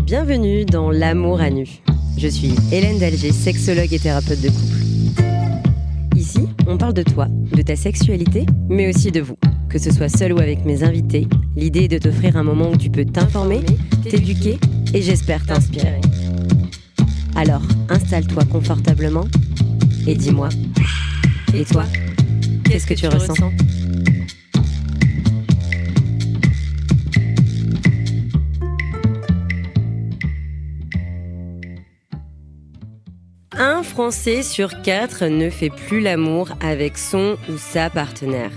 Bienvenue dans L'amour à nu. Je suis Hélène Dalger, sexologue et thérapeute de couple. Ici, on parle de toi, de ta sexualité, mais aussi de vous. Que ce soit seul ou avec mes invités, l'idée est de t'offrir un moment où tu peux t'informer, t'éduquer et j'espère t'inspirer. Alors, installe-toi confortablement et dis-moi, et toi, qu'est-ce que tu ressens ? Un Français sur 4 ne fait plus l'amour avec son ou sa partenaire.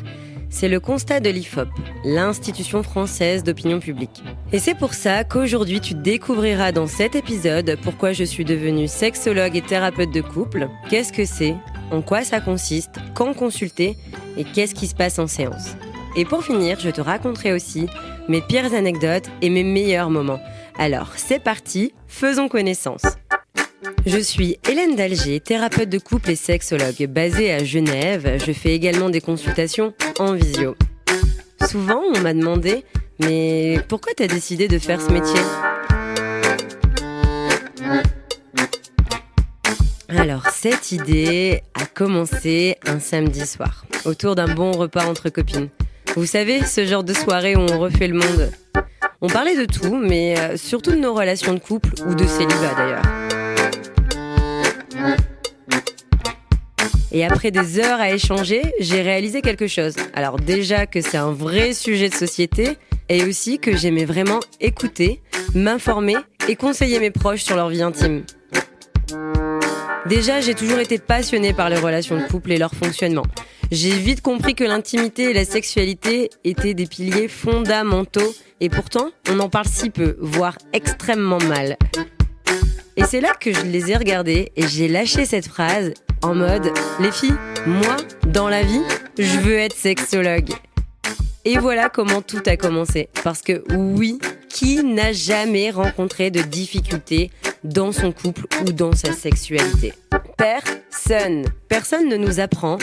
C'est le constat de l'IFOP, l'Institution française d'opinion publique. Et c'est pour ça qu'aujourd'hui tu découvriras dans cet épisode pourquoi je suis devenue sexologue et thérapeute de couple, qu'est-ce que c'est, en quoi ça consiste, quand consulter et qu'est-ce qui se passe en séance. Et pour finir, je te raconterai aussi mes pires anecdotes et mes meilleurs moments. Alors c'est parti, faisons connaissance. Je suis Hélène Dalger, thérapeute de couple et sexologue. Basée à Genève, je fais également des consultations en visio. Souvent, on m'a demandé « Mais pourquoi t'as décidé de faire ce métier ?» Alors, cette idée a commencé un samedi soir, autour d'un bon repas entre copines. Vous savez, ce genre de soirée où on refait le monde. On parlait de tout, mais surtout de nos relations de couple ou de célibat d'ailleurs. Et après des heures à échanger, j'ai réalisé quelque chose. Alors déjà que c'est un vrai sujet de société et aussi que j'aimais vraiment écouter, m'informer et conseiller mes proches sur leur vie intime. Déjà, j'ai toujours été passionnée par les relations de couple et leur fonctionnement. J'ai vite compris que l'intimité et la sexualité étaient des piliers fondamentaux et pourtant, on en parle si peu, voire extrêmement mal. Et c'est là que je les ai regardés et j'ai lâché cette phrase en mode « Les filles, moi, dans la vie, je veux être sexologue ». Et voilà comment tout a commencé. Parce que oui, qui n'a jamais rencontré de difficultés dans son couple ou dans sa sexualité ? Personne. Personne ne nous apprend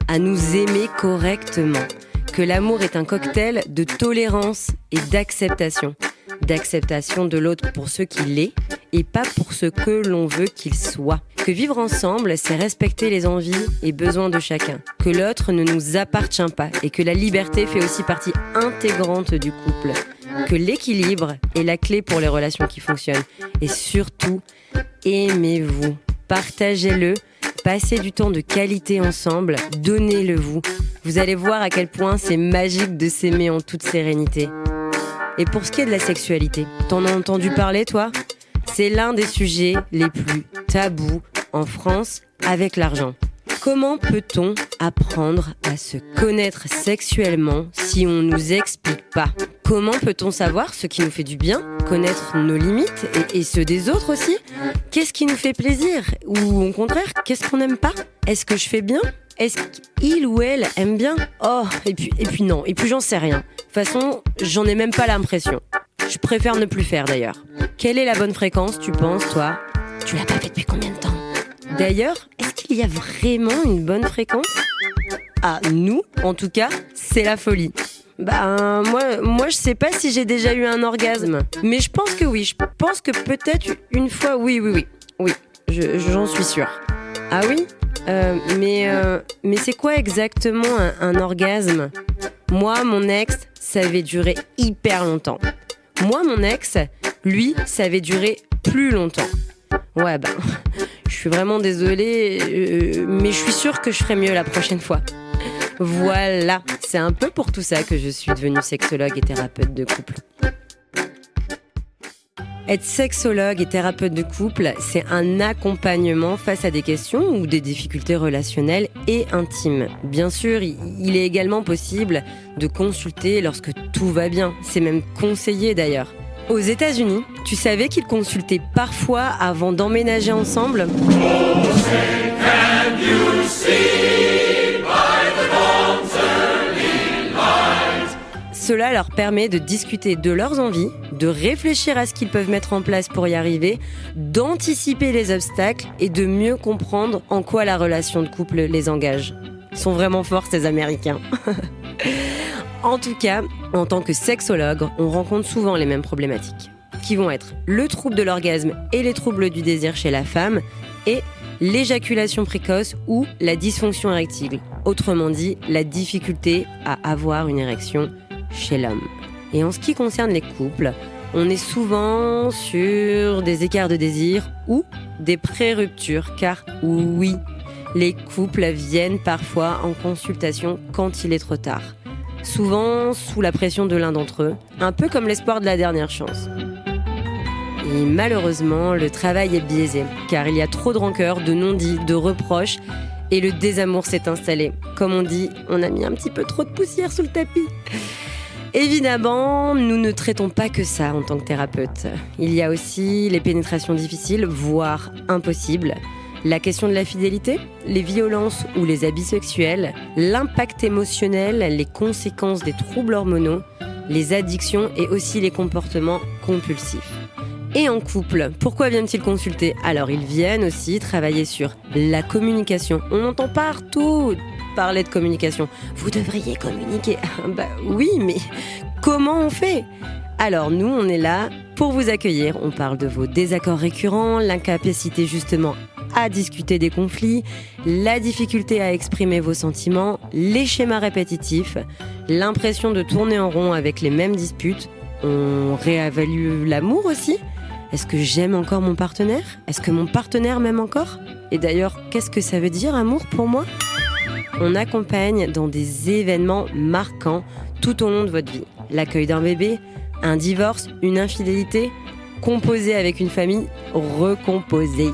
à nous aimer correctement. Que l'amour est un cocktail de tolérance et d'acceptation. D'acceptation de l'autre pour ce qu'il est et pas pour ce que l'on veut qu'il soit. Que vivre ensemble, c'est respecter les envies et besoins de chacun. Que l'autre ne nous appartient pas et que la liberté fait aussi partie intégrante du couple. Que l'équilibre est la clé pour les relations qui fonctionnent. Et surtout, aimez-vous. Partagez-le. Passez du temps de qualité ensemble. Donnez-le vous. Vous allez voir à quel point c'est magique de s'aimer en toute sérénité. Et pour ce qui est de la sexualité, t'en as entendu parler, toi ? C'est l'un des sujets les plus tabous en France avec l'argent. Comment peut-on apprendre à se connaître sexuellement si on ne nous explique pas ? Comment peut-on savoir ce qui nous fait du bien ? Connaître nos limites et ceux des autres aussi ? Qu'est-ce qui nous fait plaisir ? Ou au contraire, qu'est-ce qu'on n'aime pas ? Est-ce que je fais bien ? Est-ce qu'il ou elle aime bien ? Oh, et puis non, et puis j'en sais rien. De toute façon, j'en ai même pas l'impression. Je préfère ne plus faire d'ailleurs. Quelle est la bonne fréquence, tu penses, toi ? Tu l'as pas fait depuis combien de temps ? D'ailleurs, est-ce qu'il y a vraiment une bonne fréquence ? Ah, nous, en tout cas, c'est la folie. Moi, je sais pas si j'ai déjà eu un orgasme. Mais je pense que oui. Je pense que peut-être une fois, oui. Oui, j'en suis sûre. Ah oui ? Mais c'est quoi exactement un orgasme ? Moi, mon ex, ça avait duré hyper longtemps. Moi, mon ex, lui, ça avait duré plus longtemps. Ouais, je suis vraiment désolée, mais je suis sûre que je ferai mieux la prochaine fois. Voilà, c'est un peu pour tout ça que je suis devenue sexologue et thérapeute de couple. Être sexologue et thérapeute de couple, c'est un accompagnement face à des questions ou des difficultés relationnelles et intimes. Bien sûr, il est également possible de consulter lorsque tout va bien. C'est même conseillé d'ailleurs. Aux États-Unis, tu savais qu'ils consultaient parfois avant d'emménager ensemble ? Cela leur permet de discuter de leurs envies, de réfléchir à ce qu'ils peuvent mettre en place pour y arriver, d'anticiper les obstacles et de mieux comprendre en quoi la relation de couple les engage. Ils sont vraiment forts, ces Américains. En tout cas, en tant que sexologue, on rencontre souvent les mêmes problématiques. qui vont être le trouble de l'orgasme et les troubles du désir chez la femme et l'éjaculation précoce ou la dysfonction érectile. Autrement dit, la difficulté à avoir une érection chez l'homme. Et en ce qui concerne les couples, on est souvent sur des écarts de désir ou des pré-ruptures, car oui, les couples viennent parfois en consultation quand il est trop tard. Souvent sous la pression de l'un d'entre eux, un peu comme l'espoir de la dernière chance. Et malheureusement, le travail est biaisé, car il y a trop de rancœur, de non-dits, de reproches, et le désamour s'est installé. Comme on dit, on a mis un petit peu trop de poussière sous le tapis. Évidemment, nous ne traitons pas que ça en tant que thérapeute. Il y a aussi les pénétrations difficiles, voire impossibles, la question de la fidélité, les violences ou les abus sexuels, l'impact émotionnel, les conséquences des troubles hormonaux, les addictions et aussi les comportements compulsifs. Et en couple, pourquoi viennent-ils consulter ? Alors ils viennent aussi travailler sur la communication. On entend partout parler de communication. Vous devriez communiquer. Bah oui, mais comment on fait ? Alors nous, on est là pour vous accueillir. On parle de vos désaccords récurrents, l'incapacité justement à discuter des conflits, la difficulté à exprimer vos sentiments, les schémas répétitifs, l'impression de tourner en rond avec les mêmes disputes. On réévalue l'amour aussi. Est-ce que j'aime encore mon partenaire ? Est-ce que mon partenaire m'aime encore ? Et d'ailleurs, qu'est-ce que ça veut dire amour pour moi ? On accompagne dans des événements marquants tout au long de votre vie. L'accueil d'un bébé, un divorce, une infidélité, composer avec une famille, recomposer.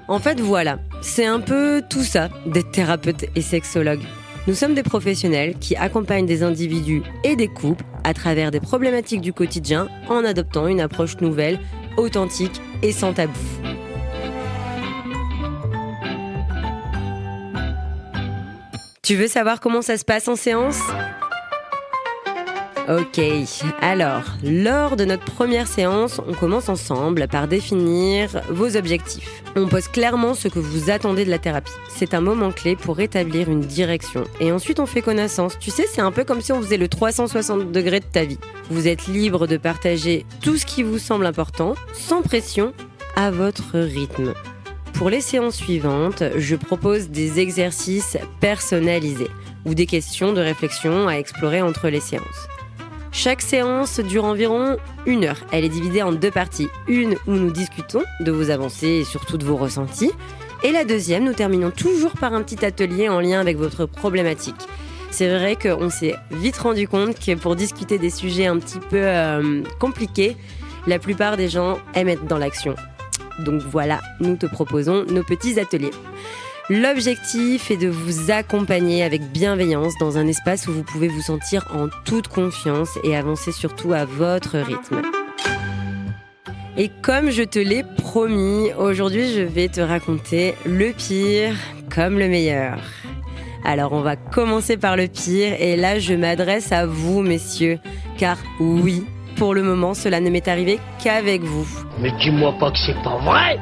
En fait, voilà, c'est un peu tout ça d'être thérapeute et sexologue. Nous sommes des professionnels qui accompagnent des individus et des couples à travers des problématiques du quotidien en adoptant une approche nouvelle, authentique et sans tabou. Tu veux savoir comment ça se passe en séance ? Ok, alors, lors de notre première séance, on commence ensemble par définir vos objectifs. On pose clairement ce que vous attendez de la thérapie. C'est un moment clé pour établir une direction. Et ensuite, on fait connaissance. Tu sais, c'est un peu comme si on faisait le 360 degrés de ta vie. Vous êtes libre de partager tout ce qui vous semble important, sans pression, à votre rythme. Pour les séances suivantes, je propose des exercices personnalisés ou des questions de réflexion à explorer entre les séances. Chaque séance dure environ 1 heure. Elle est divisée en 2 parties. Une où nous discutons de vos avancées et surtout de vos ressentis. Et la deuxième, nous terminons toujours par un petit atelier en lien avec votre problématique. C'est vrai qu'on s'est vite rendu compte que pour discuter des sujets un petit peu compliqués, la plupart des gens aiment être dans l'action. Donc voilà, nous te proposons nos petits ateliers. L'objectif est de vous accompagner avec bienveillance dans un espace où vous pouvez vous sentir en toute confiance et avancer surtout à votre rythme. Et comme je te l'ai promis, aujourd'hui je vais te raconter le pire comme le meilleur. Alors on va commencer par le pire et là je m'adresse à vous messieurs, car oui, pour le moment cela ne m'est arrivé qu'avec vous. Mais dis-moi pas que c'est pas vrai!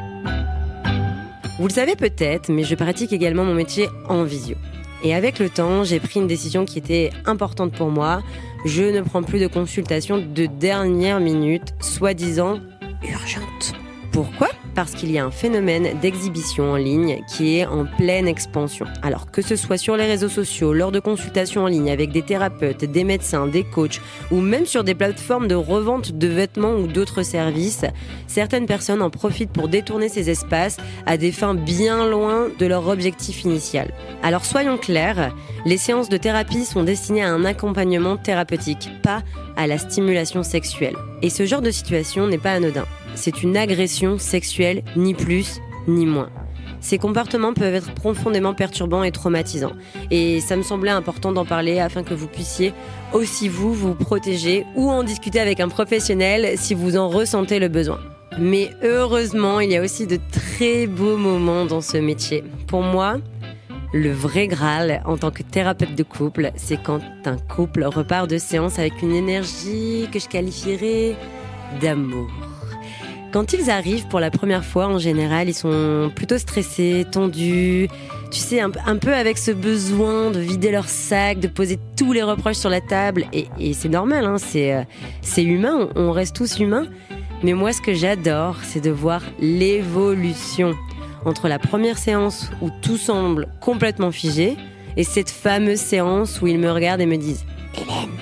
Vous le savez peut-être, mais je pratique également mon métier en visio. Et avec le temps, j'ai pris une décision qui était importante pour moi. Je ne prends plus de consultations de dernière minute, soi-disant urgente. Pourquoi ? Parce qu'il y a un phénomène d'exhibition en ligne qui est en pleine expansion. Alors que ce soit sur les réseaux sociaux, lors de consultations en ligne avec des thérapeutes, des médecins, des coachs ou même sur des plateformes de revente de vêtements ou d'autres services, certaines personnes en profitent pour détourner ces espaces à des fins bien loin de leur objectif initial. Alors soyons clairs, les séances de thérapie sont destinées à un accompagnement thérapeutique, pas à la stimulation sexuelle. Et ce genre de situation n'est pas anodin. C'est une agression sexuelle, ni plus, ni moins. Ces comportements peuvent être profondément perturbants et traumatisants. Et ça me semblait important d'en parler afin que vous puissiez aussi vous protéger ou en discuter avec un professionnel si vous en ressentez le besoin. Mais heureusement, il y a aussi de très beaux moments dans ce métier. Pour moi, le vrai Graal en tant que thérapeute de couple, c'est quand un couple repart de séance avec une énergie que je qualifierais d'amour. Quand ils arrivent pour la première fois, en général, ils sont plutôt stressés, tendus. Tu sais, un peu avec ce besoin de vider leur sac, de poser tous les reproches sur la table. Et c'est normal, hein, c'est humain, on reste tous humains. Mais moi, ce que j'adore, c'est de voir l'évolution entre la première séance où tout semble complètement figé et cette fameuse séance où ils me regardent et me disent « Hélène,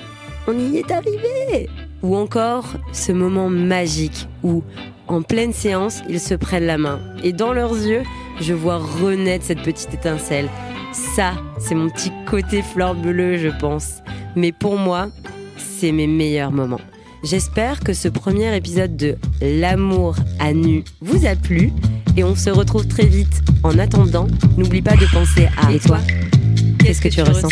on y est arrivé !» Ou encore ce moment magique où, en pleine séance, ils se prennent la main. Et dans leurs yeux, je vois renaître cette petite étincelle. Ça, c'est mon petit côté fleur bleue, je pense. Mais pour moi, c'est mes meilleurs moments. J'espère que ce premier épisode de L'amour à nu vous a plu. Et on se retrouve très vite. En attendant, n'oublie pas de penser à... Et toi, qu'est-ce que tu ressens ?